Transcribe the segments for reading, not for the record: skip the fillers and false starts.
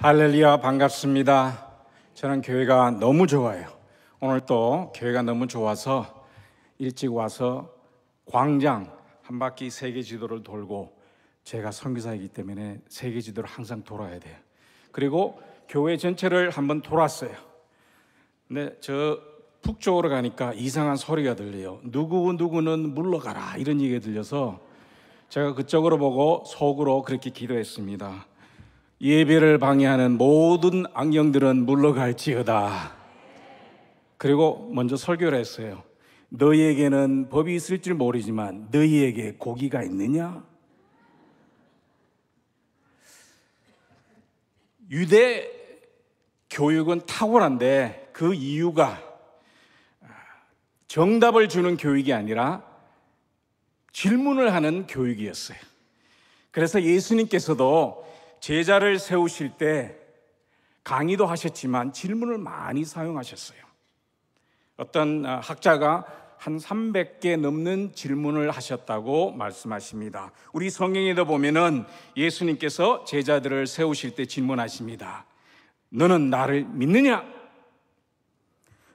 할렐루야, 반갑습니다. 저는 교회가 너무 좋아요. 오늘 또 교회가 너무 좋아서 일찍 와서 광장 한 바퀴 세계 지도를 돌고, 제가 선교사이기 때문에 세계 지도를 항상 돌아야 돼요. 그리고 교회 전체를 한번 돌았어요. 근데 저 북쪽으로 가니까 이상한 소리가 들려요. 누구는 물러가라, 이런 얘기가 들려서 제가 그쪽으로 보고 속으로 그렇게 기도했습니다. 예배를 방해하는 모든 악령들은 물러갈지어다. 그리고 먼저 설교를 했어요. 너희에게는 법이 있을 줄 모르지만 너희에게 고기가 있느냐? 유대 교육은 탁월한데 그 이유가 정답을 주는 교육이 아니라 질문을 하는 교육이었어요. 그래서 예수님께서도 제자를 세우실 때 강의도 하셨지만 질문을 많이 사용하셨어요. 어떤 학자가 한 300개 넘는 질문을 하셨다고 말씀하십니다. 우리 성경에도 보면은 예수님께서 제자들을 세우실 때 질문하십니다. 너는 나를 믿느냐?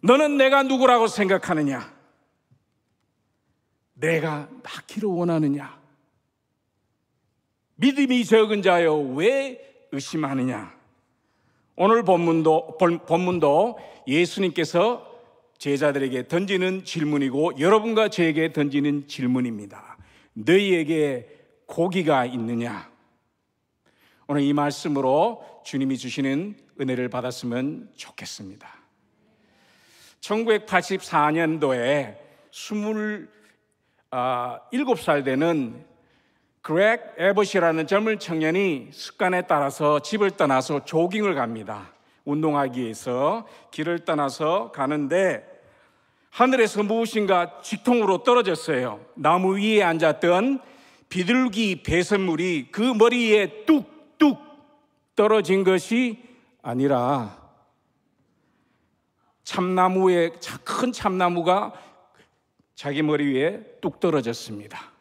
너는 내가 누구라고 생각하느냐? 내가 낳기를 원하느냐? 믿음이 적은 자여 왜 의심하느냐? 오늘 본문도 예수님께서 제자들에게 던지는 질문이고 여러분과 저에게 던지는 질문입니다. 너희에게 고기가 있느냐? 오늘 이 말씀으로 주님이 주시는 은혜를 받았으면 좋겠습니다. 1984년도에 27살 되는 그렉 에버시라는 젊은 청년이 습관에 따라서 집을 떠나서 조깅을 갑니다. 운동하기 위해서 길을 떠나서 가는데 하늘에서 무엇인가 직통으로 떨어졌어요. 나무 위에 앉았던 비둘기 배설물이 그 머리에 뚝뚝 떨어진 것이 아니라 큰 참나무가 자기 머리 위에 뚝 떨어졌습니다.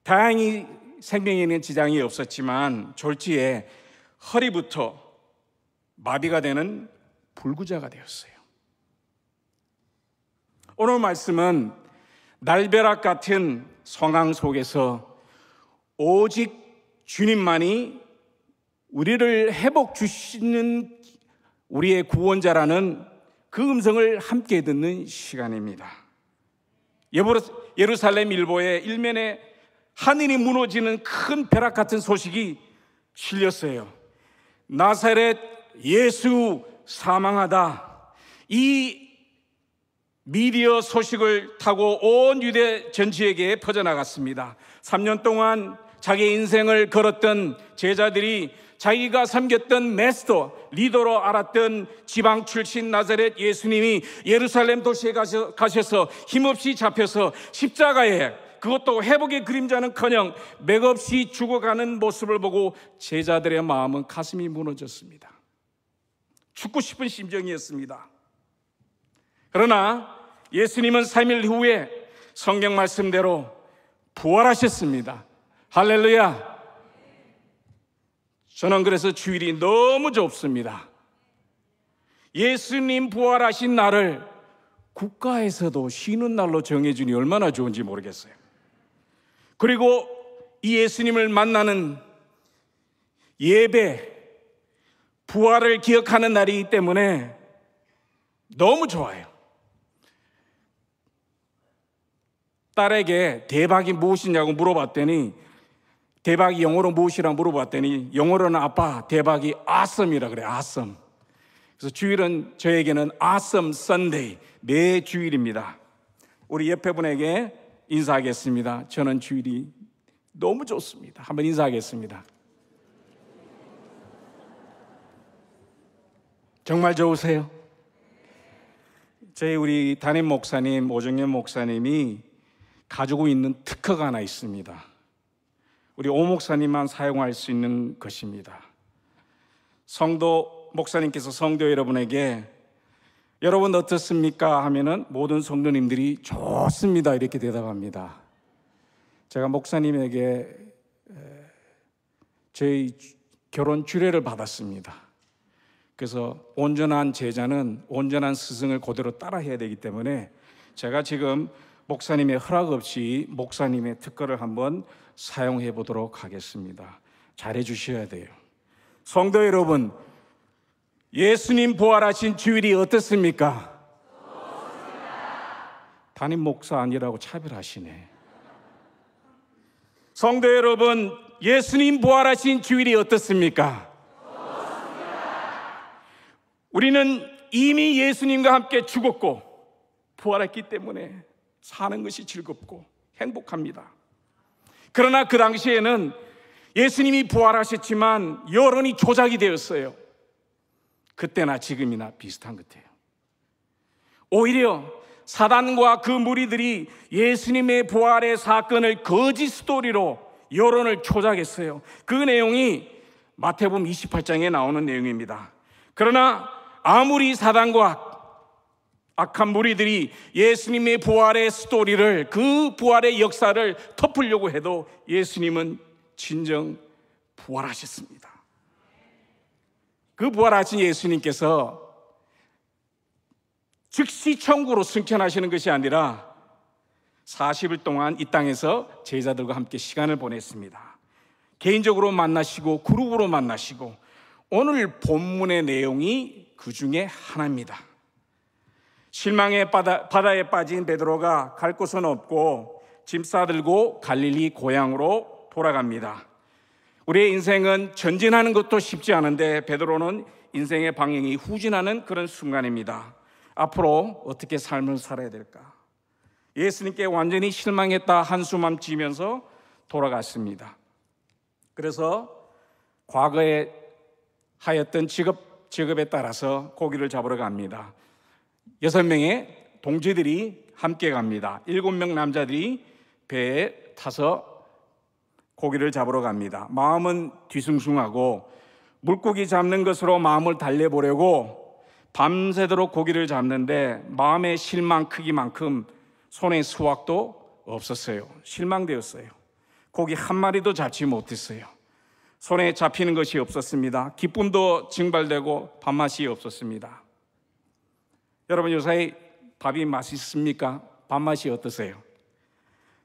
다행히 생명에는 지장이 없었지만 졸지에 허리부터 마비가 되는 불구자가 되었어요. 오늘 말씀은 날벼락 같은 상황 속에서 오직 주님만이 우리를 회복 주시는 우리의 구원자라는 그 음성을 함께 듣는 시간입니다. 예루살렘 일보의 일면에 하늘이 무너지는 큰 벼락 같은 소식이 실렸어요. 나사렛 예수 사망하다. 이 미디어 소식을 타고 온 유대 전 지역에 퍼져나갔습니다. 3년 동안 자기의 인생을 걸었던 제자들이 자기가 섬겼던 메스터, 리더로 알았던 지방 출신 나사렛 예수님이 예루살렘 도시에 가셔서 힘없이 잡혀서 십자가에, 그것도 회복의 그림자는커녕 맥없이 죽어가는 모습을 보고 제자들의 마음은 가슴이 무너졌습니다. 죽고 싶은 심정이었습니다. 그러나 예수님은 3일 후에 성경 말씀대로 부활하셨습니다. 할렐루야. 저는 그래서 주일이 너무 좋습니다. 예수님 부활하신 날을 국가에서도 쉬는 날로 정해주니 얼마나 좋은지 모르겠어요. 그리고 이 예수님을 만나는 예배, 부활을 기억하는 날이기 때문에 너무 좋아요. 딸에게 대박이 무엇이냐고 물어봤더니, 대박이 영어로 무엇이라고 물어봤더니 영어로는 아빠 대박이 awesome이라 그래. awesome. 그래서 주일은 저에게는 awesome Sunday, 매 주일입니다. 우리 옆에 분에게 인사하겠습니다. 저는 주일이 너무 좋습니다. 한번 인사하겠습니다. 정말 좋으세요? 우리 담임 목사님, 오정현 목사님이 가지고 있는 특허가 하나 있습니다. 우리 오 목사님만 사용할 수 있는 것입니다. 목사님께서 성도 여러분에게 여러분 어떻습니까? 하면은 모든 성도님들이 좋습니다, 이렇게 대답합니다. 제가 목사님에게 저희 결혼 주례를 받았습니다. 그래서 온전한 제자는 온전한 스승을 그대로 따라해야 되기 때문에 제가 지금 목사님의 허락 없이 목사님의 특권을 한번 사용해 보도록 하겠습니다. 잘해 주셔야 돼요. 성도 여러분, 예수님 부활하신 주일이 어떻습니까? 담임 목사 아니라고 차별하시네. 성도 여러분, 예수님 부활하신 주일이 어떻습니까? 우리는 이미 예수님과 함께 죽었고 부활했기 때문에 사는 것이 즐겁고 행복합니다. 그러나 그 당시에는 예수님이 부활하셨지만 여론이 조작이 되었어요. 그때나 지금이나 비슷한 것 같아요. 오히려 사단과 그 무리들이 예수님의 부활의 사건을 거짓 스토리로 여론을 조작했어요. 그 내용이 마태복음 28장에 나오는 내용입니다. 그러나 아무리 사단과 악한 무리들이 예수님의 부활의 스토리를, 그 부활의 역사를 덮으려고 해도 예수님은 진정 부활하셨습니다. 그 부활하신 예수님께서 즉시 천국으로 승천하시는 것이 아니라 40일 동안 이 땅에서 제자들과 함께 시간을 보냈습니다. 개인적으로 만나시고 그룹으로 만나시고, 오늘 본문의 내용이 그 중에 하나입니다. 실망의 바다에 빠진 베드로가 갈 곳은 없고 짐 싸들고 갈릴리 고향으로 돌아갑니다. 우리의 인생은 전진하는 것도 쉽지 않은데 베드로는 인생의 방향이 후진하는 그런 순간입니다. 앞으로 어떻게 삶을 살아야 될까? 예수님께 완전히 실망했다 한숨만 지면서 돌아갔습니다. 그래서 과거에 하였던 직업에 따라서 고기를 잡으러 갑니다. 6명의 동지들이 함께 갑니다. 7명 남자들이 배에 타서 고기를 잡으러 갑니다. 마음은 뒤숭숭하고 물고기 잡는 것으로 마음을 달래보려고 밤새도록 고기를 잡는데 마음의 실망 크기만큼 손에 수확도 없었어요. 실망되었어요. 고기 한 마리도 잡지 못했어요. 손에 잡히는 것이 없었습니다. 기쁨도 증발되고 밥맛이 없었습니다. 여러분, 요사이 밥이 맛있습니까? 밥맛이 어떠세요?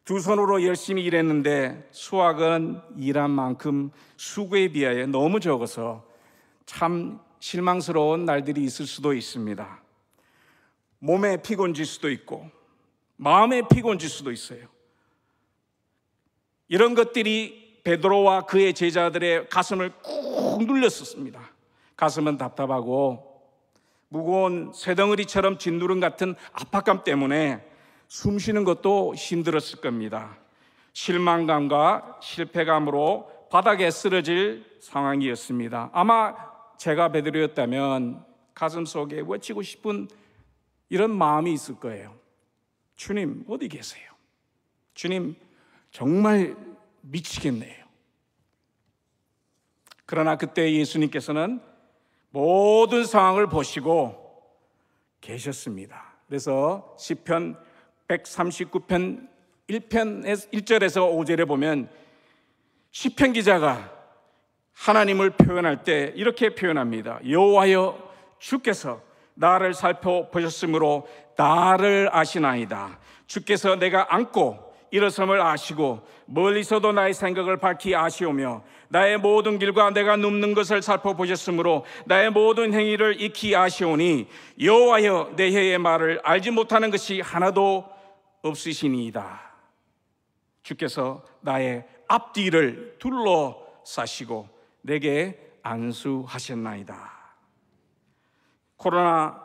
두 손으로 열심히 일했는데 수확은 일한 만큼 수고에 비하여 너무 적어서 참 실망스러운 날들이 있을 수도 있습니다. 몸에 피곤질 수도 있고 마음에 피곤질 수도 있어요. 이런 것들이 베드로와 그의 제자들의 가슴을 꾹 눌렸었습니다. 가슴은 답답하고 무거운 쇠덩어리처럼 짓누름 같은 압박감 때문에 숨 쉬는 것도 힘들었을 겁니다. 실망감과 실패감으로 바닥에 쓰러질 상황이었습니다. 아마 제가 베드로였다면 가슴속에 외치고 싶은 이런 마음이 있을 거예요. 주님, 어디 계세요? 주님, 정말 미치겠네요. 그러나 그때 예수님께서는 모든 상황을 보시고 계셨습니다. 그래서 시편 139편 1절에서 5절에 보면 시편 기자가 하나님을 표현할 때 이렇게 표현합니다. 여호와여, 주께서 나를 살펴보셨으므로 나를 아시나이다. 주께서 내가 앉고 일어섬을 아시고 멀리서도 나의 생각을 밝히 아시오며 나의 모든 길과 내가 눕는 것을 살펴보셨으므로 나의 모든 행위를 익히 아시오니 여호와여, 내 혀의 말을 알지 못하는 것이 하나도 없으시니이다. 주께서 나의 앞뒤를 둘러싸시고 내게 안수하셨나이다. 코로나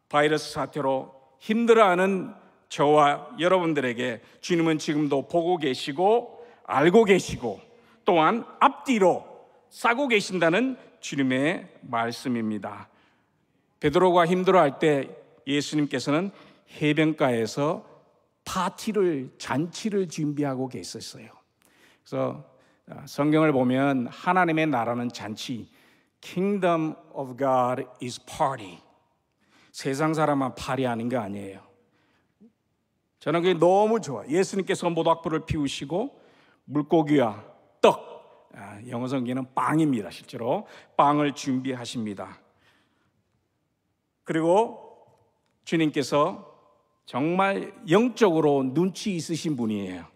바이러스 사태로 힘들어하는 저와 여러분들에게 주님은 지금도 보고 계시고 알고 계시고 또한 앞뒤로 싸고 계신다는 주님의 말씀입니다. 베드로가 힘들어할 때 예수님께서는 해변가에서 잔치를 준비하고 계셨어요. 그래서 성경을 보면 하나님의 나라는 잔치, Kingdom of God is party. 세상 사람만 파리하는 게 아니에요. 저는 그게 너무 좋아요. 예수님께서 모닥불을 피우시고 물고기와 떡, 영어 성경은 빵입니다. 실제로 빵을 준비하십니다. 그리고 주님께서 정말 영적으로 눈치 있으신 분이에요.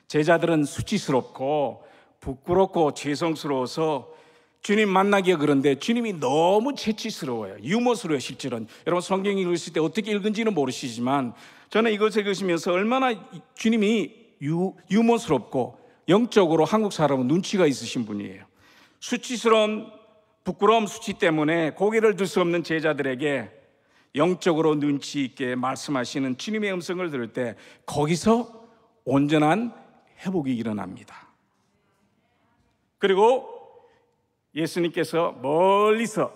제자들은 수치스럽고 부끄럽고 죄송스러워서 주님 만나기가 그런데 주님이 너무 채찍스러워요. 유머스러워요. 실제로는 여러분 성경 읽으실 때 어떻게 읽은지는 모르시지만 저는 이것을 읽으시면서 얼마나 주님이 유머스럽고 영적으로 한국 사람은 눈치가 있으신 분이에요. 수치스러운 부끄러움 수치 때문에 고개를 들 수 없는 제자들에게 영적으로 눈치 있게 말씀하시는 주님의 음성을 들을 때 거기서 온전한 회복이 일어납니다. 그리고 예수님께서 멀리서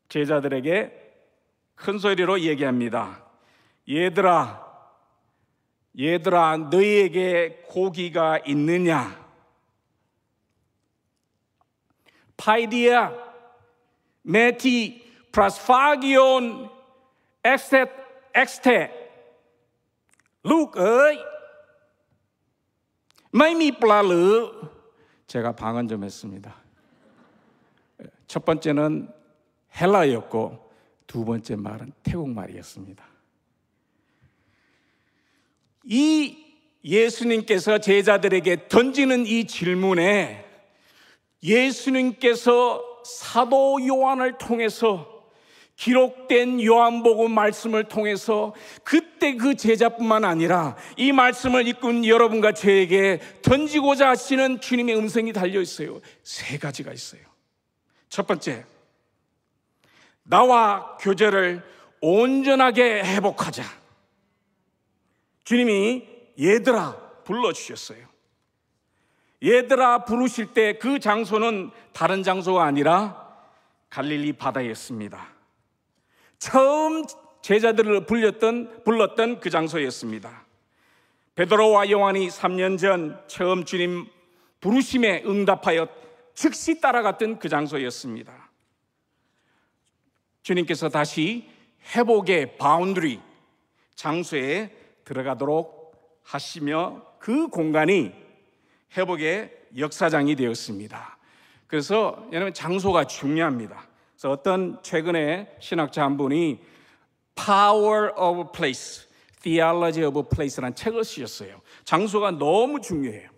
제자들에게 큰 소리로 얘기합니다. 얘들아 너희에게 고기가 있느냐? 파이디아 메티 프라스파기온 엑스테 Luke ơi mấy mi pla lử. 제가 방언 좀 했습니다. 첫 번째는 헬라어였고 두 번째 말은 태국말이었습니다. 이 예수님께서 제자들에게 던지는 이 질문에 예수님께서 사도 요한을 통해서 기록된 요한복음 말씀을 통해서 그때 그 제자뿐만 아니라 이 말씀을 읽은 여러분과 저에게 던지고자 하시는 주님의 음성이 달려 있어요. 세 가지가 있어요. 첫 번째, 나와 교제를 온전하게 회복하자. 주님이 얘들아 불러주셨어요. 얘들아 부르실 때 그 장소는 다른 장소가 아니라 갈릴리 바다였습니다. 처음 제자들을 불렀던 그 장소였습니다. 베드로와 요한이 3년 전 처음 주님 부르심에 응답하여 즉시 따라갔던 그 장소였습니다. 주님께서 다시 회복의 바운드리 장소에 들어가도록 하시며 그 공간이 회복의 역사장이 되었습니다. 그래서 여러분 장소가 중요합니다. 그래서 어떤 최근에 신학자 한 분이 Power of Place, Theology of Place라는 책을 쓰셨어요. 장소가 너무 중요해요.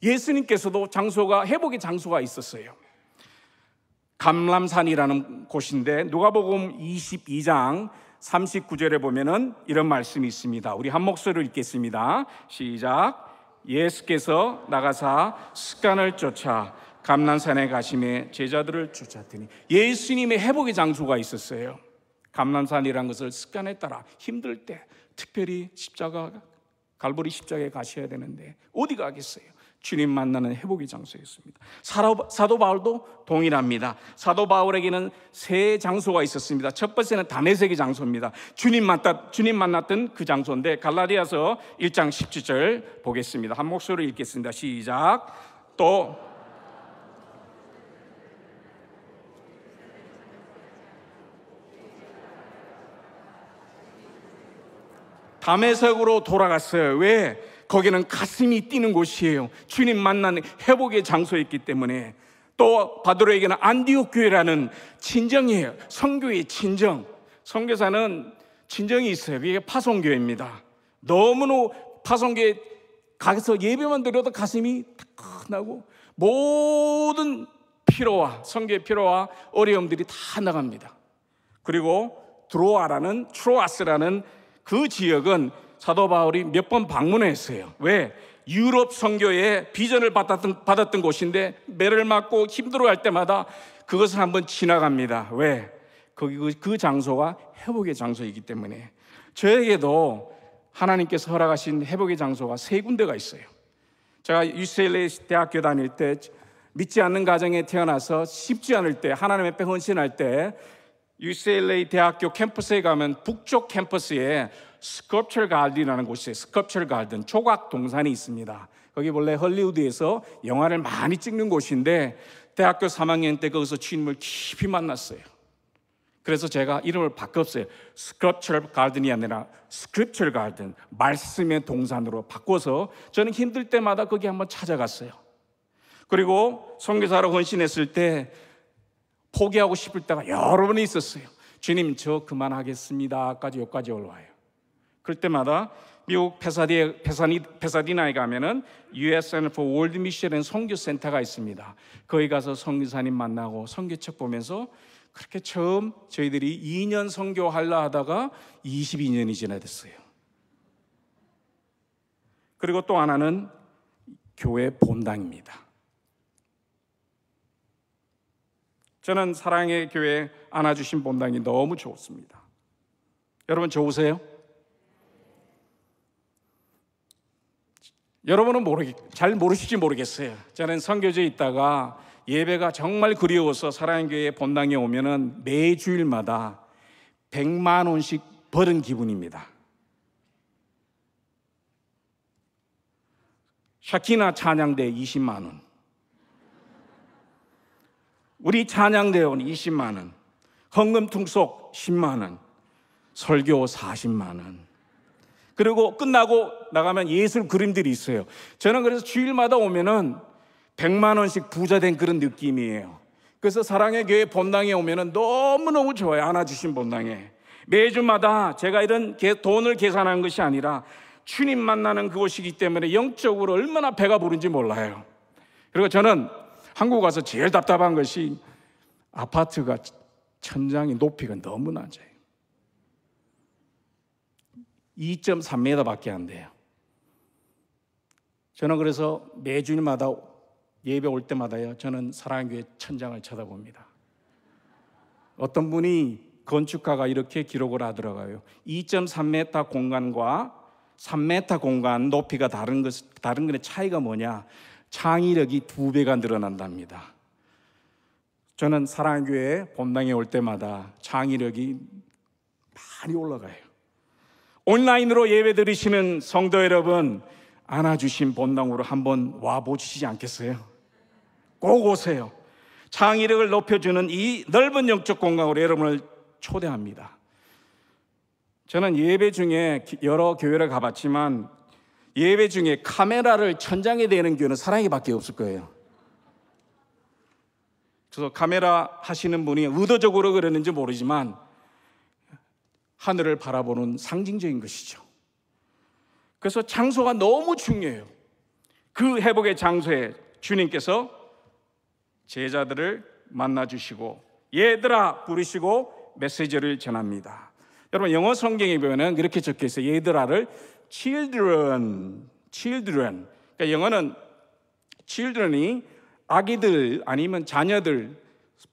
예수님께서도 장소가 회복의 장소가 있었어요. 감람산이라는 곳인데 누가복음 22장 39절에 보면은 이런 말씀이 있습니다. 우리 한 목소리로 읽겠습니다. 시작. 예수께서 나가사 습관을 쫓아 감람산에 가심에 제자들을 쫓았더니 예수님의 회복의 장소가 있었어요. 감람산이라는 것을 습관에 따라 힘들 때 특별히 갈보리 십자가에 가셔야 되는데 어디 가겠어요? 주님 만나는 회복의 장소였습니다. 사도 바울도 동일합니다. 사도 바울에게는 세 장소가 있었습니다. 첫 번째는 다메섹의 장소입니다. 주님 만났던 그 장소인데 갈라디아서 1장 17절 보겠습니다. 한 목소리로 읽겠습니다. 시작. 또 다메섹으로 돌아갔어요. 왜? 거기는 가슴이 뛰는 곳이에요. 주님 만나는 회복의 장소였기 때문에. 또 바드로에게는 안디옥 교회라는 친정이에요. 선교의 친정. 선교사는 친정이 있어요. 그게 파송교회입니다. 너무나 파송교회 가서 예배만 드려도 가슴이 따끈하고 모든 피로와 선교의 피로와 어려움들이 다 나갑니다. 그리고 트로아스라는 그 지역은 사도 바울이 몇 번 방문했어요. 왜? 유럽 선교에 비전을 받았던 곳인데 매를 맞고 힘들어할 때마다 그것을 한번 지나갑니다. 왜? 그 장소가 회복의 장소이기 때문에. 저에게도 하나님께서 허락하신 회복의 장소가 세 군데가 있어요. 제가 UCLA 대학교 다닐 때 믿지 않는 가정에 태어나서 쉽지 않을 때 하나님 앞에 헌신할 때 UCLA 대학교 캠퍼스에 가면 북쪽 캠퍼스에 스컬프처 가든이라는 곳이 있어요. 스컬프처 가든, 조각 동산이 있습니다. 거기 원래 헐리우드에서 영화를 많이 찍는 곳인데 대학교 3학년 때 거기서 주님을 깊이 만났어요. 그래서 제가 이름을 바꿨어요. 스컬프처 가든이 아니라 스크립처 가든, 말씀의 동산으로 바꿔서 저는 힘들 때마다 거기 한번 찾아갔어요. 그리고 선교사로 헌신했을 때 포기하고 싶을 때가 여러 번 있었어요. 주님, 저 그만하겠습니다까지 여기까지 올라와요. 그럴 때마다 미국 페사디나에 가면은 U.S. Center for World Mission이라는 선교센터가 있습니다. 거기 가서 선교사님 만나고 선교책 보면서 그렇게 처음 저희들이 2년 선교하려 하다가 22년이 지나됐어요. 그리고 또 하나는 교회 본당입니다. 저는 사랑의 교회 안아주신 본당이 너무 좋습니다. 여러분 좋으세요? 여러분은 잘 모르실지 모르겠어요. 저는 선교지에 있다가 예배가 정말 그리워서 사랑의 교회 본당에 오면은 매 주일마다 100만 원씩 벌은 기분입니다. 샤키나 찬양대 20만 원, 우리 찬양대원 20만 원, 헌금통속 10만 원, 설교 40만 원. 그리고 끝나고 나가면 예술 그림들이 있어요. 저는 그래서 주일마다 오면은 100만 원씩 부자 된 그런 느낌이에요. 그래서 사랑의 교회 본당에 오면은 너무너무 좋아요. 안아주신 본당에. 매주마다 제가 이런 돈을 계산하는 것이 아니라 주님 만나는 그곳이기 때문에 영적으로 얼마나 배가 부른지 몰라요. 그리고 저는 한국 와서 제일 답답한 것이 아파트가 천장이 높이가 너무 낮아요. 2.3m 밖에 안 돼요. 저는 그래서 매주마다 예배 올 때마다요, 저는 사랑의 교회 천장을 쳐다봅니다. 어떤 분이 건축가가 이렇게 기록을 하더라고요. 2.3m 공간과 3m 공간 높이가 다른 것의 차이가 뭐냐? 창의력이 2배가 늘어난답니다. 저는 사랑의 교회 본당에 올 때마다 창의력이 많이 올라가요. 온라인으로 예배 드리시는 성도 여러분, 안아주신 본당으로 한번 와보시지 않겠어요? 꼭 오세요. 창의력을 높여주는 이 넓은 영적 공간으로 여러분을 초대합니다. 저는 예배 중에 여러 교회를 가봤지만 예배 중에 카메라를 천장에 대는 교회는 사랑이 밖에 없을 거예요. 그래서 카메라 하시는 분이 의도적으로 그러는지 모르지만 하늘을 바라보는 상징적인 것이죠. 그래서 장소가 너무 중요해요. 그 회복의 장소에 주님께서 제자들을 만나주시고 얘들아 부르시고 메시지를 전합니다. 여러분 영어 성경에 보면 이렇게 적혀 있어요. 얘들아를 children. 그러니까 영어는 children이 아기들 아니면 자녀들,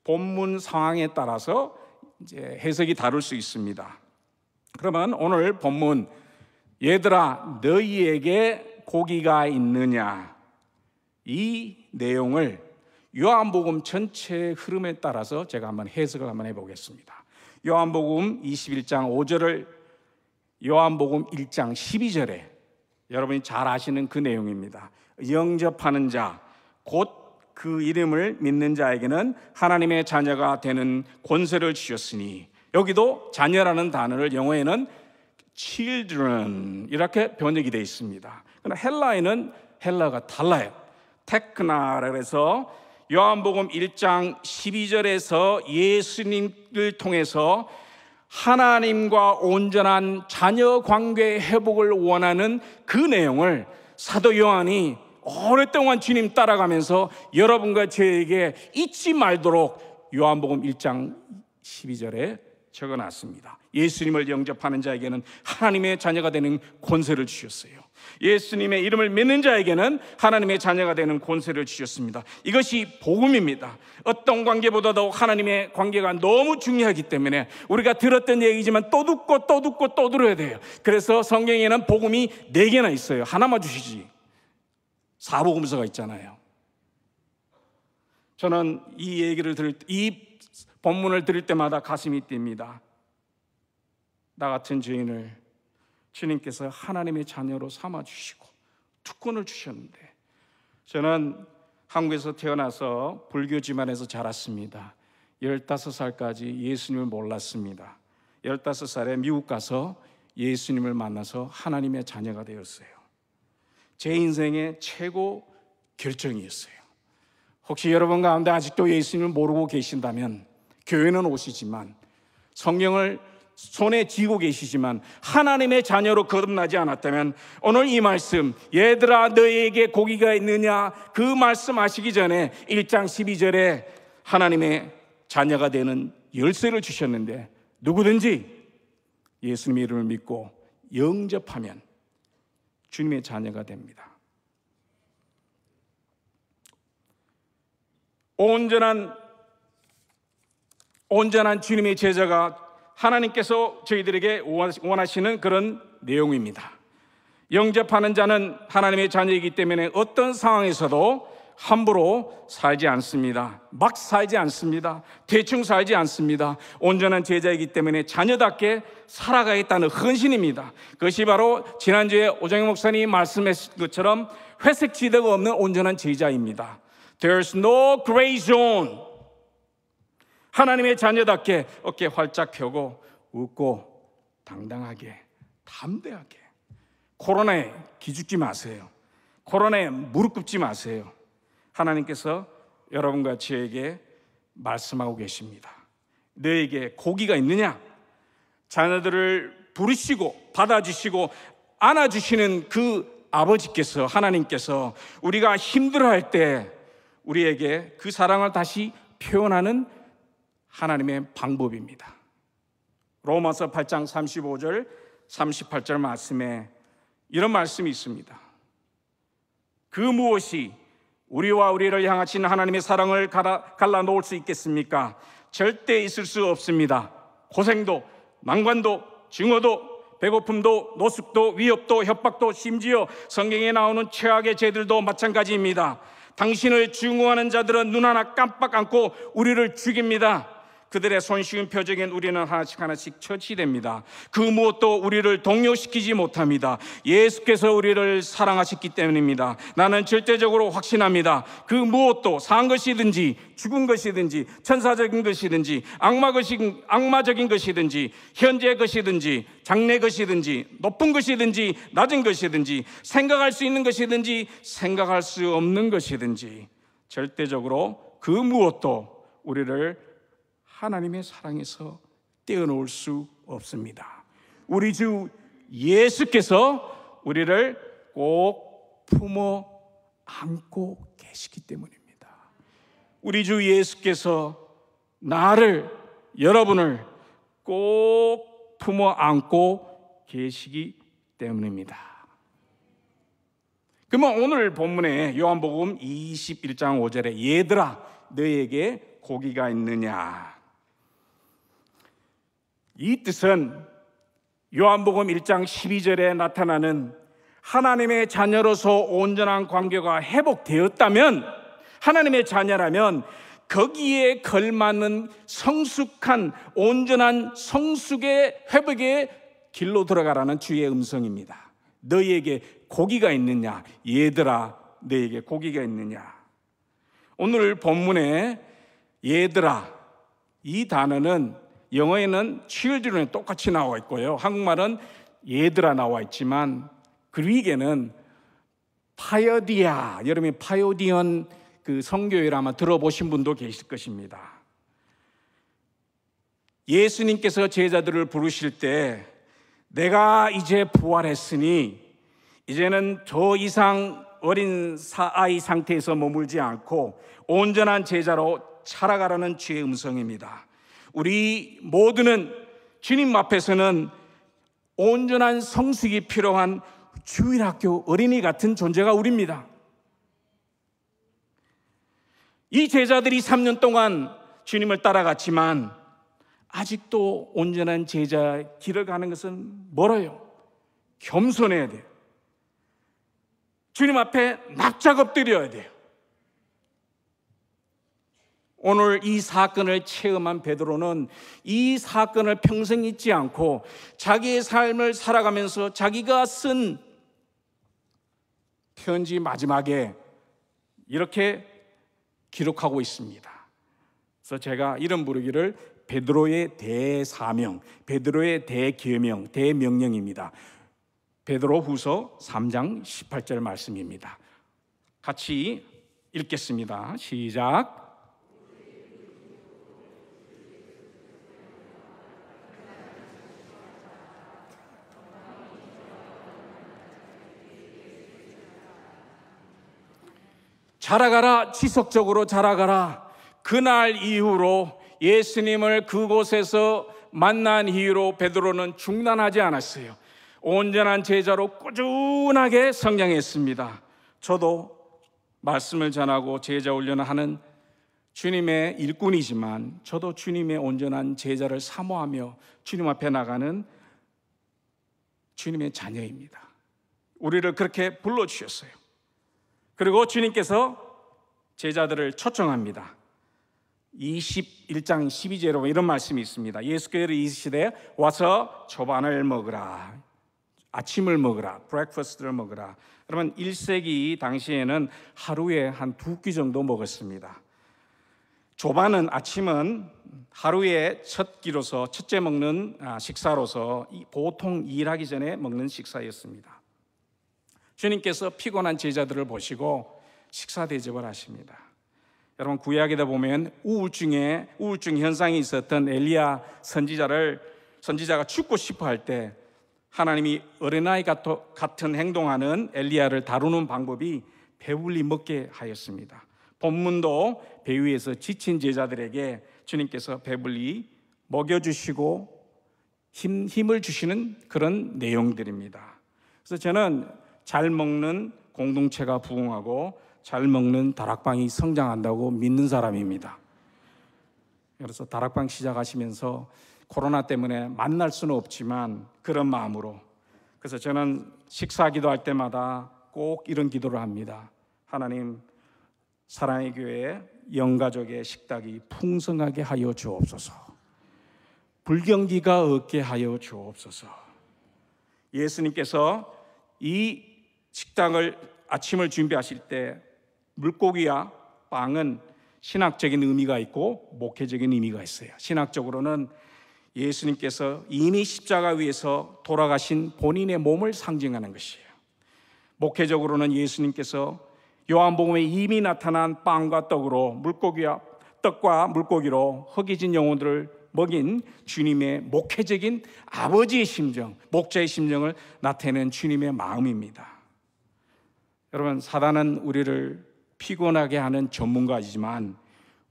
본문 상황에 따라서 이제 해석이 다를 수 있습니다. 그러면 오늘 본문 얘들아 너희에게 고기가 있느냐, 이 내용을 요한복음 전체의 흐름에 따라서 제가 한번 해석을 한번 해보겠습니다. 요한복음 21장 5절을 요한복음 1장 12절에 여러분이 잘 아시는 그 내용입니다. 영접하는 자, 곧 그 이름을 믿는 자에게는 하나님의 자녀가 되는 권세를 주셨으니, 여기도 자녀라는 단어를 영어에는 children 이렇게 번역이 되어 있습니다. 그러나 헬라에는 헬라가 달라요. 테크나라고 해서 요한복음 1장 12절에서 예수님을 통해서 하나님과 온전한 자녀 관계 회복을 원하는 그 내용을 사도 요한이 오랫동안 주님 따라가면서 여러분과 저에게 잊지 말도록 요한복음 1장 12절에 적어놨습니다. 예수님을 영접하는 자에게는 하나님의 자녀가 되는 권세를 주셨어요. 예수님의 이름을 믿는 자에게는 하나님의 자녀가 되는 권세를 주셨습니다. 이것이 복음입니다. 어떤 관계보다도 하나님의 관계가 너무 중요하기 때문에 우리가 들었던 얘기지만 또 듣고 또 듣고 또 들어야 돼요. 그래서 성경에는 복음이 4개나 있어요. 하나만 주시지. 4복음서가 있잖아요. 저는 이 본문을 들을 때마다 가슴이 뜁니다. 나 같은 죄인을 주님께서 하나님의 자녀로 삼아주시고 특권을 주셨는데, 저는 한국에서 태어나서 불교 집안에서 자랐습니다. 15살까지 예수님을 몰랐습니다. 15살에 미국 가서 예수님을 만나서 하나님의 자녀가 되었어요. 제 인생의 최고 결정이었어요. 혹시 여러분 가운데 아직도 예수님을 모르고 계신다면 교회는 오시지만 성경을 손에 쥐고 계시지만 하나님의 자녀로 거듭나지 않았다면 오늘 이 말씀, 얘들아 너희에게 고기가 있느냐, 그 말씀하시기 전에 1장 12절에 하나님의 자녀가 되는 열쇠를 주셨는데, 누구든지 예수님의 이름을 믿고 영접하면 주님의 자녀가 됩니다. 온전한 주님의 제자가 하나님께서 저희들에게 원하시는 그런 내용입니다. 영접하는 자는 하나님의 자녀이기 때문에 어떤 상황에서도 함부로 살지 않습니다. 막 살지 않습니다. 대충 살지 않습니다. 온전한 제자이기 때문에 자녀답게 살아가겠다는 헌신입니다. 그것이 바로 지난주에 오정영 목사님이 말씀하신 것처럼 회색 지대가 없는 온전한 제자입니다. There's no gray zone. 하나님의 자녀답게 어깨 활짝 펴고 웃고 당당하게 담대하게, 코로나에 기죽지 마세요. 코로나에 무릎 꿇지 마세요. 하나님께서 여러분과 저에게 말씀하고 계십니다. 너에게 고기가 있느냐? 자녀들을 부르시고 받아주시고 안아주시는 그 아버지께서, 하나님께서 우리가 힘들어할 때 우리에게 그 사랑을 다시 표현하는 하나님의 방법입니다. 로마서 8장 35절 38절 말씀에 이런 말씀이 있습니다. 그 무엇이 우리와 우리를 향하신 하나님의 사랑을 갈라놓을 수 있겠습니까? 절대 있을 수 없습니다. 고생도, 난관도, 증오도, 배고픔도, 노숙도, 위협도, 협박도, 심지어 성경에 나오는 최악의 죄들도 마찬가지입니다. 당신을 증오하는 자들은 눈 하나 깜빡 않고 우리를 죽입니다. 그들의 손쉬운 표정엔 우리는 하나씩 처치됩니다. 그 무엇도 우리를 동요시키지 못합니다. 예수께서 우리를 사랑하셨기 때문입니다. 나는 절대적으로 확신합니다. 그 무엇도, 산 것이든지 죽은 것이든지 천사적인 것이든지 악마적인 것이든지 현재 것이든지 장래 것이든지 높은 것이든지 낮은 것이든지 생각할 수 있는 것이든지 생각할 수 없는 것이든지 절대적으로 그 무엇도 우리를 하나님의 사랑에서 떼어놓을 수 없습니다. 우리 주 예수께서 우리를 꼭 품어 안고 계시기 때문입니다. 우리 주 예수께서 나를, 여러분을 꼭 품어 안고 계시기 때문입니다. 그러면 오늘 본문에 요한복음 21장 5절에 얘들아 너에게 고기가 있느냐, 이 뜻은 요한복음 1장 12절에 나타나는 하나님의 자녀로서 온전한 관계가 회복되었다면, 하나님의 자녀라면 거기에 걸맞는 성숙한 온전한 성숙의 회복의 길로 들어가라는 주의 음성입니다. 너희에게 고기가 있느냐, 얘들아 너희에게 고기가 있느냐. 오늘 본문에 얘들아, 이 단어는 영어에는 children에 똑같이 나와 있고요, 한국말은 얘들아 나와 있지만 그리스어에는 파요디아, 여러분이 파요디언 그 선교회를 아마 들어보신 분도 계실 것입니다. 예수님께서 제자들을 부르실 때 내가 이제 부활했으니 이제는 더 이상 어린 아이 상태에서 머물지 않고 온전한 제자로 살아가라는 주의 음성입니다. 우리 모두는 주님 앞에서는 온전한 성숙이 필요한 주일학교 어린이 같은 존재가 우리입니다. 이 제자들이 3년 동안 주님을 따라갔지만 아직도 온전한 제자 길을 가는 것은 멀어요. 겸손해야 돼요. 주님 앞에 납작 엎드려야 돼요. 오늘 이 사건을 체험한 베드로는 이 사건을 평생 잊지 않고 자기의 삶을 살아가면서 자기가 쓴 편지 마지막에 이렇게 기록하고 있습니다. 그래서 제가 이름 부르기를 베드로의 대사명, 베드로의 대계명, 대명령입니다. 베드로 후서 3장 18절 말씀입니다. 같이 읽겠습니다. 시작. 자라가라, 지속적으로 자라가라. 그날 이후로 예수님을 그곳에서 만난 이후로 베드로는 중단하지 않았어요. 온전한 제자로 꾸준하게 성장했습니다. 저도 말씀을 전하고 제자 훈련을 하는 주님의 일꾼이지만 저도 주님의 온전한 제자를 사모하며 주님 앞에 나가는 주님의 자녀입니다. 우리를 그렇게 불러주셨어요. 그리고 주님께서 제자들을 초청합니다. 21장 12절에 보면 이런 말씀이 있습니다. 예수께서 이르시되 와서 조반을 먹으라, 아침을 먹으라, 브렉퍼스트를 먹으라. 그러면 1세기 당시에는 하루에 한 2끼 정도 먹었습니다. 조반은, 아침은 하루의 첫 끼로서 첫째 먹는 식사로서 보통 일하기 전에 먹는 식사였습니다. 주님께서 피곤한 제자들을 보시고 식사 대접을 하십니다. 여러분, 구약에다 보면 우울증 현상이 있었던 엘리야 선지자가 죽고 싶어 할 때 하나님이 어린아이 같은 행동하는 엘리야를 다루는 방법이 배불리 먹게 하였습니다. 본문도 배 위에서 지친 제자들에게 주님께서 배불리 먹여주시고 힘을 주시는 그런 내용들입니다. 그래서 저는 잘 먹는 공동체가 부흥하고 잘 먹는 다락방이 성장한다고 믿는 사람입니다. 그래서 다락방 시작하시면서 코로나 때문에 만날 수는 없지만 그런 마음으로, 그래서 저는 식사 기도할 때마다 꼭 이런 기도를 합니다. 하나님, 사랑의 교회 영가족의 식탁이 풍성하게 하여 주옵소서. 불경기가 없게 하여 주옵소서. 예수님께서 이 식당을 아침을 준비하실 때 물고기와 빵은 신학적인 의미가 있고 목회적인 의미가 있어요. 신학적으로는 예수님께서 이미 십자가 위에서 돌아가신 본인의 몸을 상징하는 것이에요. 목회적으로는 예수님께서 요한복음에 이미 나타난 빵과 떡으로 떡과 물고기로 허기진 영혼들을 먹인 주님의 목회적인 아버지의 심정, 목자의 심정을 나타내는 주님의 마음입니다. 여러분, 사단은 우리를 피곤하게 하는 전문가이지만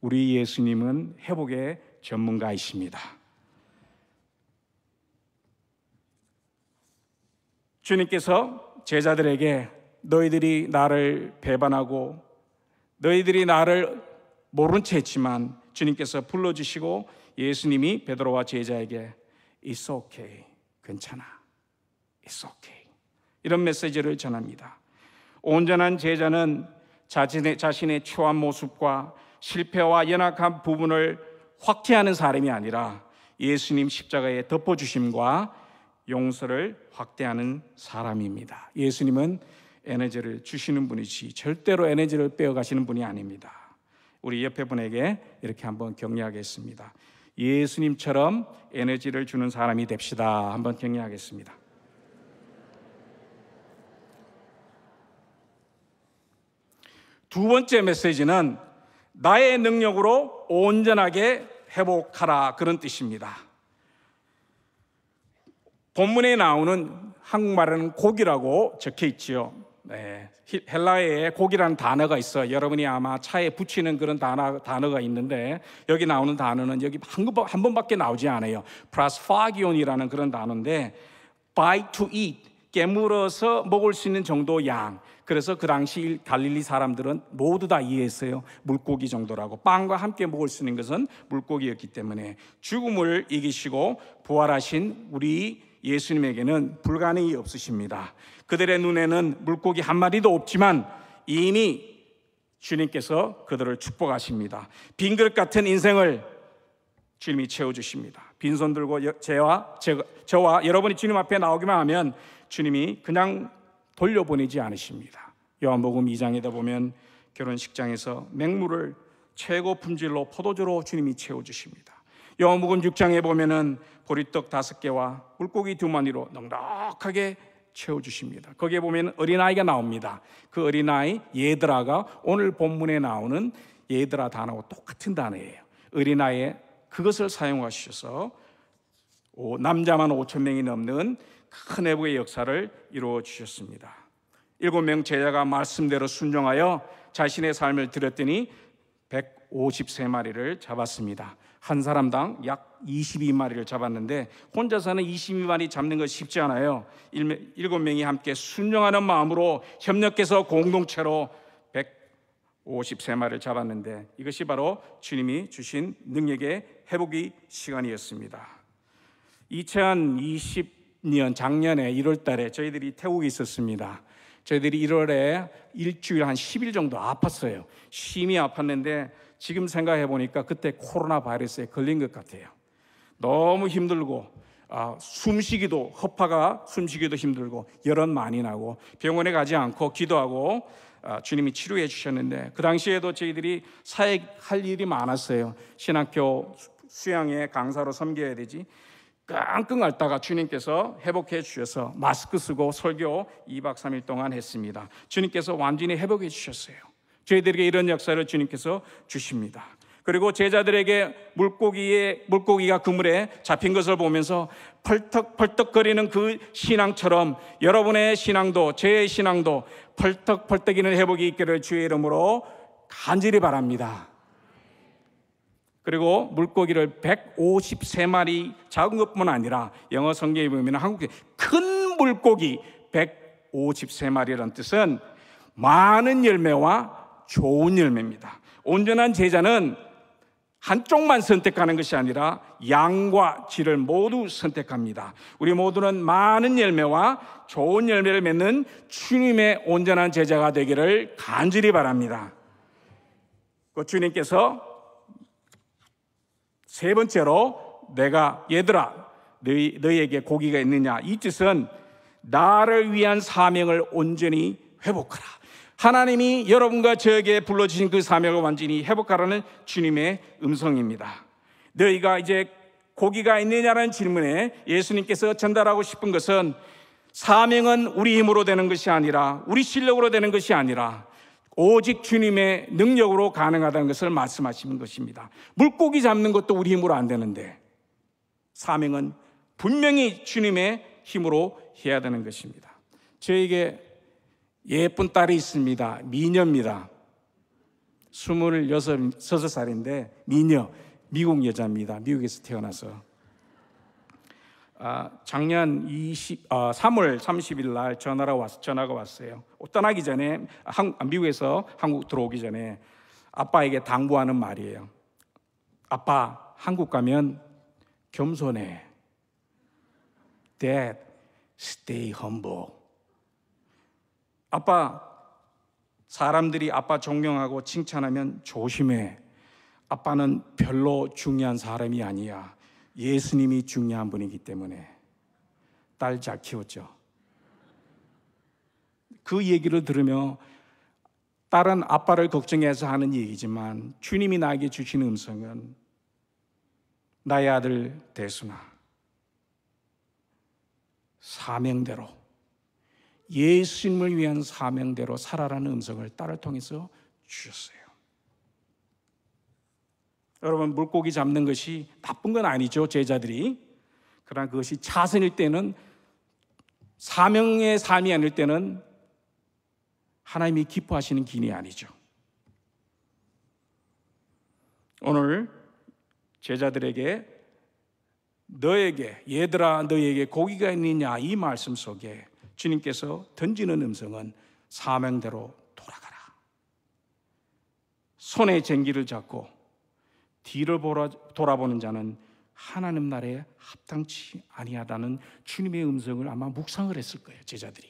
우리 예수님은 회복의 전문가이십니다. 주님께서 제자들에게 너희들이 나를 배반하고 너희들이 나를 모른 채 했지만 주님께서 불러주시고 예수님이 베드로와 제자에게 It's okay, 괜찮아, It's okay, 이런 메시지를 전합니다. 온전한 제자는 자신의 초한 모습과 실패와 연약한 부분을 확대하는 사람이 아니라 예수님 십자가의 덮어주심과 용서를 확대하는 사람입니다. 예수님은 에너지를 주시는 분이지 절대로 에너지를 빼어가시는 분이 아닙니다. 우리 옆에 분에게 이렇게 한번 격려하겠습니다. 예수님처럼 에너지를 주는 사람이 됩시다. 한번 격려하겠습니다. 두 번째 메시지는 나의 능력으로 온전하게 회복하라, 그런 뜻입니다. 본문에 나오는 한국말에는 고기라고 적혀 있지요. 헬라어에 고기라는 단어가 있어요. 여러분이 아마 차에 붙이는 그런 단어가 있는데 여기 나오는 단어는 여기 한 번밖에 나오지 않아요. 프라스파기온이라는 그런 단어인데 bite to eat, 깨물어서 먹을 수 있는 정도 양. 그래서 그 당시 갈릴리 사람들은 모두 다 이해했어요. 물고기 정도라고. 빵과 함께 먹을 수 있는 것은 물고기였기 때문에 죽음을 이기시고 부활하신 우리 예수님에게는 불가능이 없으십니다. 그들의 눈에는 물고기 한 마리도 없지만 이미 주님께서 그들을 축복하십니다. 빈 그릇 같은 인생을 주님이 채워주십니다. 빈손 들고 저와 여러분이 주님 앞에 나오기만 하면 주님이 그냥 돌려보내지 않으십니다. 요한복음 2장에다 보면 결혼식장에서 맹물을 최고 품질로 포도주로 주님이 채워주십니다. 요한복음 6장에 보면은 보리떡 5개와 물고기 2마리로 넉넉하게 채워주십니다. 거기에 보면 어린아이가 나옵니다. 그 어린아이 얘들아가 오늘 본문에 나오는 얘들아 단어와 똑같은 단어예요. 어린아이에 그것을 사용하셔서 남자만 5천 명이 넘는 큰 회복의 역사를 이루어 주셨습니다. 7명 제자가 말씀대로 순종하여 자신의 삶을 드렸더니 153마리를 잡았습니다. 한 사람당 약 22마리를 잡았는데 혼자서는 22마리 잡는 것 쉽지 않아요. 7명이 함께 순종하는 마음으로 협력해서 공동체로 153마리를 잡았는데 이것이 바로 주님이 주신 능력의 회복의 시간이었습니다. 2020년 작년에 1월 달에 저희들이 태국에 있었습니다. 저희들이 1월에 일주일 한 10일 정도 아팠어요. 심히 아팠는데 지금 생각해 보니까 그때 코로나 바이러스에 걸린 것 같아요. 너무 힘들고 숨쉬기도 허파가 숨쉬기도 힘들고 열은 많이 나고 병원에 가지 않고 기도하고 주님이 치료해 주셨는데 그 당시에도 저희들이 사역할 일이 많았어요. 신학교 수양회 강사로 섬겨야 되지. 끙끙 앓다가 주님께서 회복해 주셔서 마스크 쓰고 설교 2박 3일 동안 했습니다. 주님께서 완전히 회복해 주셨어요. 저희들에게 이런 역사를 주님께서 주십니다. 그리고 제자들에게 물고기가 그물에 잡힌 것을 보면서 펄떡펄떡거리는 그 신앙처럼 여러분의 신앙도 제 신앙도 펄떡펄떡이는 회복이 있기를 주의 이름으로 간절히 바랍니다. 그리고 물고기를 153마리 작은 것뿐 아니라 영어 성경에 보면 한국에 큰 물고기 153마리라는 뜻은 많은 열매와 좋은 열매입니다. 온전한 제자는 한쪽만 선택하는 것이 아니라 양과 질을 모두 선택합니다. 우리 모두는 많은 열매와 좋은 열매를 맺는 주님의 온전한 제자가 되기를 간절히 바랍니다. 그 주님께서 세 번째로 내가 얘들아 너희에게 고기가 있느냐, 이 뜻은 나를 위한 사명을 온전히 회복하라. 하나님이 여러분과 저에게 불러주신 그 사명을 완전히 회복하라는 주님의 음성입니다. 너희가 이제 고기가 있느냐라는 질문에 예수님께서 전달하고 싶은 것은 사명은 우리 힘으로 되는 것이 아니라 우리 실력으로 되는 것이 아니라 오직 주님의 능력으로 가능하다는 것을 말씀하시는 것입니다. 물고기 잡는 것도 우리 힘으로 안 되는데 사명은 분명히 주님의 힘으로 해야 되는 것입니다. 저에게 예쁜 딸이 있습니다. 미녀입니다. 26살인데 미녀, 미국 여자입니다. 미국에서 태어나서 작년 3월 30일 날 전화가 왔어요. 떠나기 전에 미국에서 한국 들어오기 전에 아빠에게 당부하는 말이에요. 아빠, 한국 가면 겸손해. Dad, stay humble. 아빠, 사람들이 아빠 존경하고 칭찬하면 조심해. 아빠는 별로 중요한 사람이 아니야. 예수님이 중요한 분이기 때문에. 딸 잘 키웠죠. 그 얘기를 들으며 딸은 아빠를 걱정해서 하는 얘기지만 주님이 나에게 주신 음성은 나의 아들 대순아, 사명대로 예수님을 위한 사명대로 살아라는 음성을 딸을 통해서 주셨어요. 여러분, 물고기 잡는 것이 나쁜 건 아니죠, 제자들이. 그러나 그것이 차선일 때는, 사명의 삶이 아닐 때는 하나님이 기뻐하시는 길이 아니죠. 오늘 제자들에게 얘들아 너에게 고기가 있느냐, 이 말씀 속에 주님께서 던지는 음성은 사명대로 돌아가라. 손에 쟁기를 잡고 뒤를 돌아보는 자는 하나님 나라에 합당치 아니하다는 주님의 음성을 아마 묵상을 했을 거예요, 제자들이.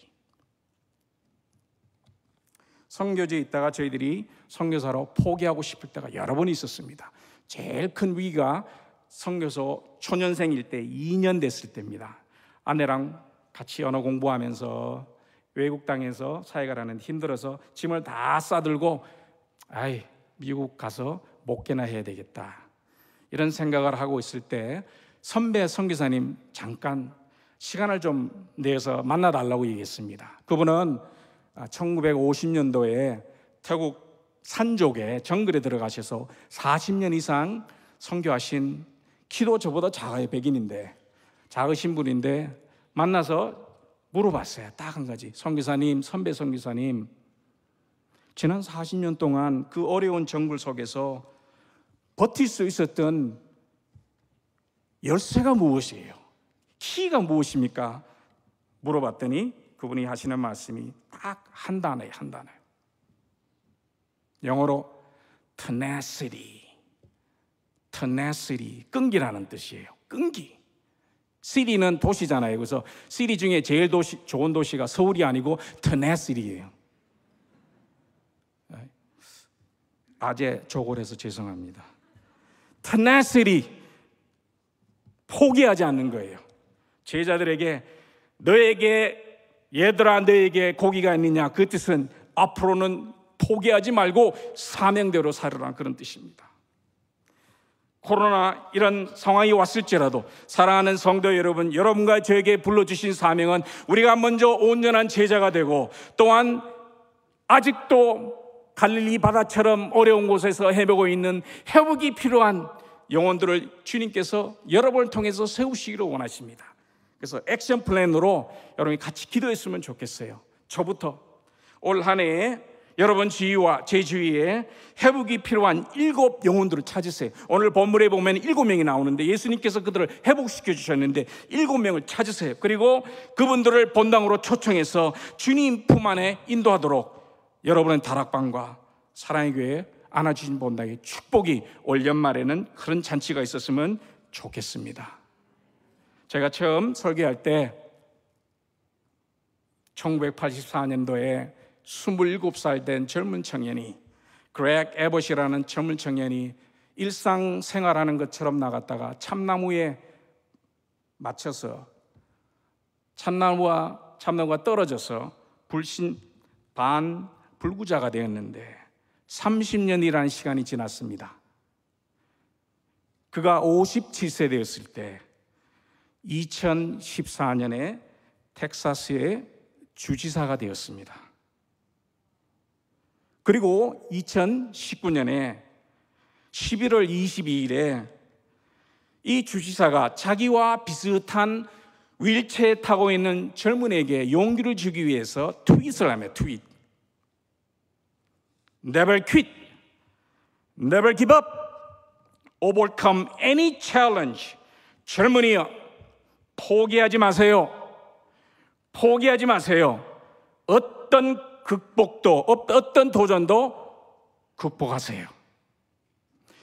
선교지에 있다가 저희들이 선교사로 포기하고 싶을 때가 여러 번 있었습니다. 제일 큰 위기가 선교소 초년생일 때 2년 됐을 때입니다. 아내랑 같이 언어 공부하면서 외국 땅에서 사역을 하는데 힘들어서 짐을 다 싸들고 미국 가서 목회나 해야 되겠다, 이런 생각을 하고 있을 때 선배 선교사님 잠깐 시간을 좀 내서 만나달라고 얘기했습니다. 그분은 1950년도에 태국 산족의 정글에 들어가셔서 40년 이상 선교하신, 키도 저보다 작아요. 백인인데, 작으신 분인데 만나서 물어봤어요. 딱 한 가지. 선교사님, 선배 선교사님, 지난 40년 동안 그 어려운 정글 속에서 버틸 수 있었던 열쇠가 무엇이에요? 키가 무엇입니까? 물어봤더니 그분이 하시는 말씀이 딱 한 단어예요. 한 단어. 영어로 tenacity, 끈기라는 뜻이에요. 끈기. 시리는 도시잖아요. 그래서 시리 중에 제일 좋은 도시가 서울이 아니고 테네시리예요. 아재 조골해서 죄송합니다. 테네시리, 포기하지 않는 거예요. 제자들에게 너에게, 얘들아 너에게 고기가 있느냐, 그 뜻은 앞으로는 포기하지 말고 사명대로 살으라, 그런 뜻입니다. 코로나 이런 상황이 왔을지라도 사랑하는 성도 여러분, 여러분과 저에게 불러주신 사명은 우리가 먼저 온전한 제자가 되고, 또한 아직도 갈릴리 바다처럼 어려운 곳에서 헤매고 있는 회복이 필요한 영혼들을 주님께서 여러분을 통해서 세우시기를 원하십니다. 그래서 액션 플랜으로 여러분이 같이 기도했으면 좋겠어요. 저부터 올 한 해에 여러분 주위와 제 주위에 회복이 필요한 7 영혼들을 찾으세요. 오늘 본문에 보면 7명이 나오는데 예수님께서 그들을 회복시켜 주셨는데 7명을 찾으세요. 그리고 그분들을 본당으로 초청해서 주님 품 안에 인도하도록 여러분의 다락방과 사랑의 교회 안아주신 본당의 축복이 올 연말에는 그런 잔치가 있었으면 좋겠습니다. 제가 처음 설교할 때 1984년도에 27살 된 젊은 청년이, 그렉 에버시라는 젊은 청년이 일상생활하는 것처럼 나갔다가 참나무에 맞춰서 참나무가 떨어져서 불구자가 되었는데 30년이라는 시간이 지났습니다. 그가 57세 되었을 때 2014년에 텍사스의 주지사가 되었습니다. 그리고 2019년에 11월 22일에 이 주지사가 자기와 비슷한 휠체어에 타고 있는 젊은이에게 용기를 주기 위해서 트윗을 하며 트윗. Never quit, never give up, overcome any challenge. 젊은이여, 포기하지 마세요. 포기하지 마세요. 어떤 도전도 극복하세요.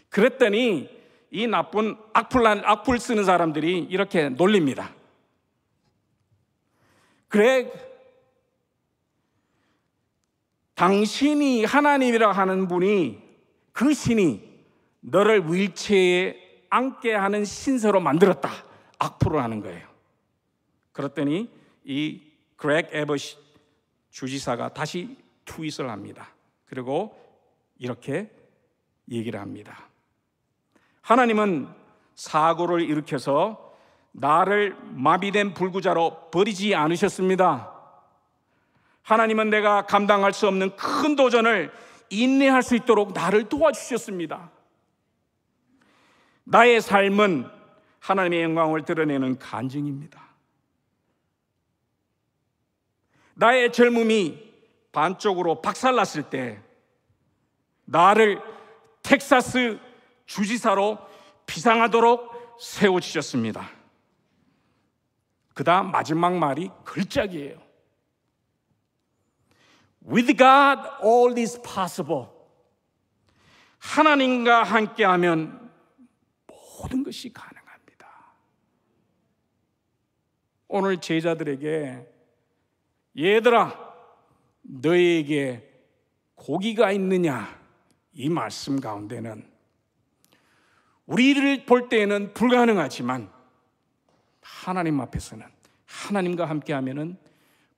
그랬더니 이 나쁜 악플 쓰는 사람들이 이렇게 놀립니다. 그래, 당신이 하나님이라 하는 분이, 그 신이 너를 휠체어에 앉게 하는 신세로 만들었다, 악플을 하는 거예요. 그랬더니 이 그렉 에버시 주지사가 다시 트윗을 합니다. 그리고 이렇게 얘기를 합니다. 하나님은 사고를 일으켜서 나를 마비된 불구자로 버리지 않으셨습니다. 하나님은 내가 감당할 수 없는 큰 도전을 인내할 수 있도록 나를 도와주셨습니다. 나의 삶은 하나님의 영광을 드러내는 간증입니다. 나의 젊음이 반쪽으로 박살났을 때 나를 텍사스 주지사로 비상하도록 세워주셨습니다. 그 다음 마지막 말이 걸작이에요. With God all is possible. 하나님과 함께하면 모든 것이 가능합니다. 오늘 제자들에게 얘들아 너에게 고기가 있느냐, 이 말씀 가운데는 우리를 볼 때에는 불가능하지만 하나님 앞에서는, 하나님과 함께하면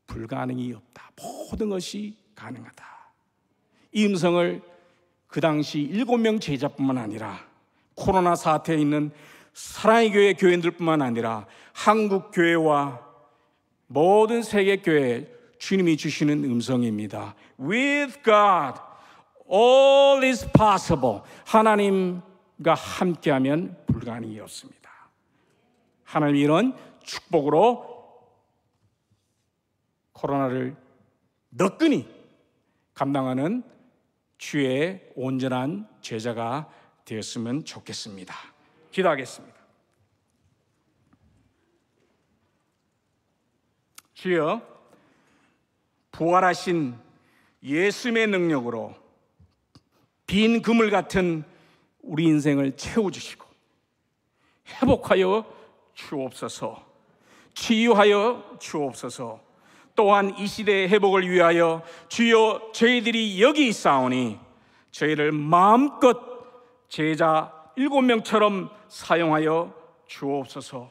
불가능이 없다. 모든 것이 가능하다. 이 음성을 그 당시 7명 제자뿐만 아니라 코로나 사태에 있는 사랑의 교회 교인들뿐만 아니라 한국 교회와 모든 세계 교회 주님이 주시는 음성입니다. With God, all is possible. 하나님과 함께하면 불가능이 없습니다. 하나님 이런 축복으로 코로나를 너끈히 감당하는 주의 온전한 제자가 되었으면 좋겠습니다. 기도하겠습니다. 주여, 부활하신 예수님의 능력으로 빈 그물 같은 우리 인생을 채워주시고 회복하여 주옵소서, 치유하여 주옵소서. 또한 이 시대의 회복을 위하여 주여, 저희들이 여기 있사오니 저희를 마음껏 제자 7명처럼 사용하여 주옵소서.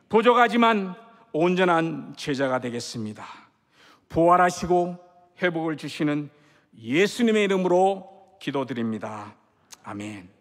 부족하지만 온전한 제자가 되겠습니다. 부활하시고 회복을 주시는 예수님의 이름으로 기도드립니다. 아멘.